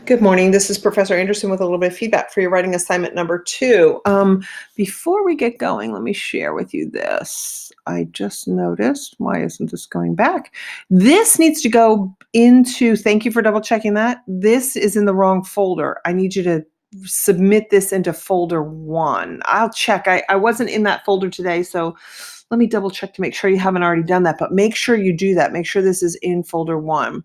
Good morning. This is Professor Anderson with a little bit of feedback for your writing assignment number 2. Before we get going, let me share with you this. I just noticed, why isn't this going back? This needs to go into, thank you for double checking that. This is in the wrong folder. I need you to submit this into folder 1. I'll check. I wasn't in that folder today, so let me double check to make sure you haven't already done that, but make sure you do that. Make sure this is in folder 1.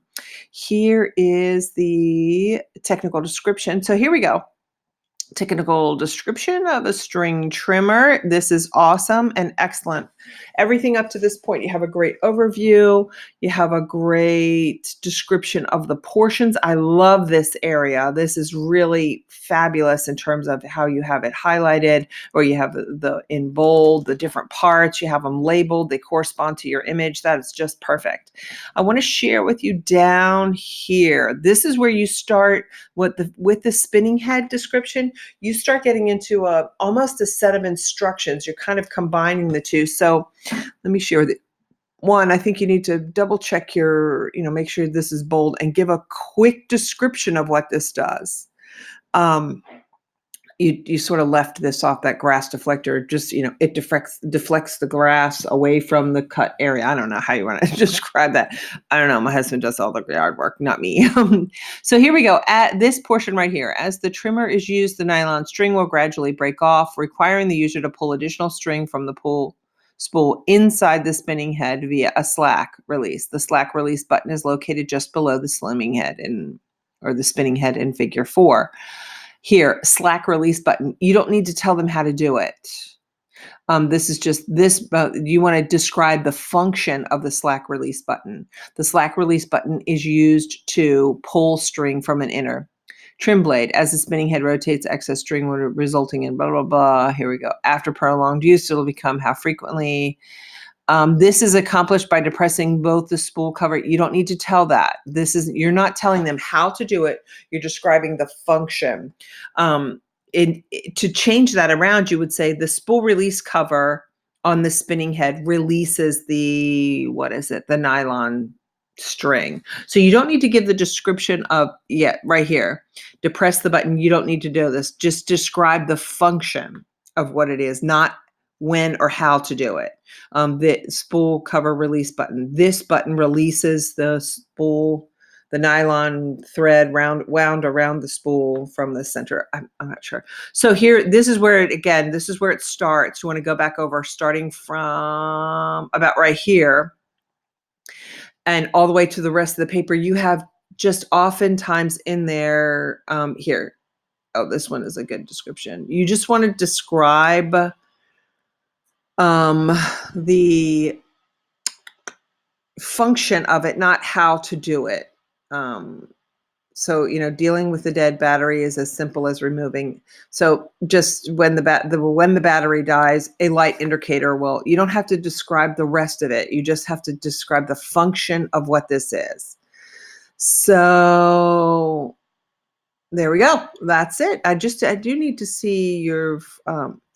Here is the technical description. So here we go. Technical description of a string trimmer. This is awesome and excellent. Everything up to this point, you have a great overview. You have a great description of the portions. I love this area. This is really fabulous in terms of how you have it highlighted, or you have the in bold, the different parts. You have them labeled. They correspond to your image. That is just perfect. I want to share with you down here. This is where you start with the spinning head description. You start getting into almost a set of instructions. You're kind of combining the two. So let me share one. I think you need to double check make sure this is bold and give a quick description of what this does. You sort of left this off, that grass deflector, just, it deflects the grass away from the cut area. I don't know how you want to describe that. I don't know. My husband does all the yard work, not me. So here we go. At this portion right here, as the trimmer is used, the nylon string will gradually break off, requiring the user to pull additional string from the spool inside the spinning head via a slack release. The slack release button is located just below the slimming head or the spinning head in figure 4. Here, slack release button. You don't need to tell them how to do it. This is just this. You want to describe the function of the slack release button. The slack release button is used to pull string from an inner trim blade. As the spinning head rotates, excess string resulting in blah, blah, blah. Here we go. After prolonged use, it'll become how frequently. This is accomplished by depressing both the spool cover. You don't need to tell that. You're not telling them how to do it. You're describing the function. To change that around, you would say the spool release cover on the spinning head releases the nylon string. So you don't need to give the description of, right here, depress the button. You don't need to do this. Just describe the function of what it is, not when or how to do it. The spool cover release button. This button releases the nylon thread wound around the spool from the center. I'm not sure. So here, this is where it starts. You want to go back over, starting from about right here and all the way to the rest of the paper. You have just oftentimes in there, here. Oh, this one is a good description. You just want to describe the function of it, not how to do it. So, dealing with the dead battery is as simple as removing. So just when the battery dies, a light indicator you don't have to describe the rest of it. You just have to describe the function of what this is. So there we go. That's it. I do need to see your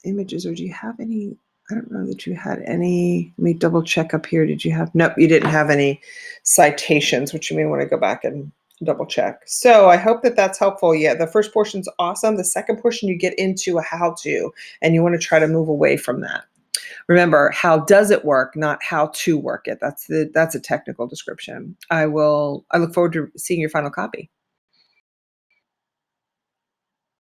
images, or do you have any? I don't know that you had any. Let me double check up here. Did you have? Nope, you didn't have any citations, which you may want to go back and double check. So I hope that that's helpful. Yeah, the first portion's awesome. The second portion, you get into a how-to, and you want to try to move away from that. Remember, how does it work, not how to work it. That's a technical description. I look forward to seeing your final copy.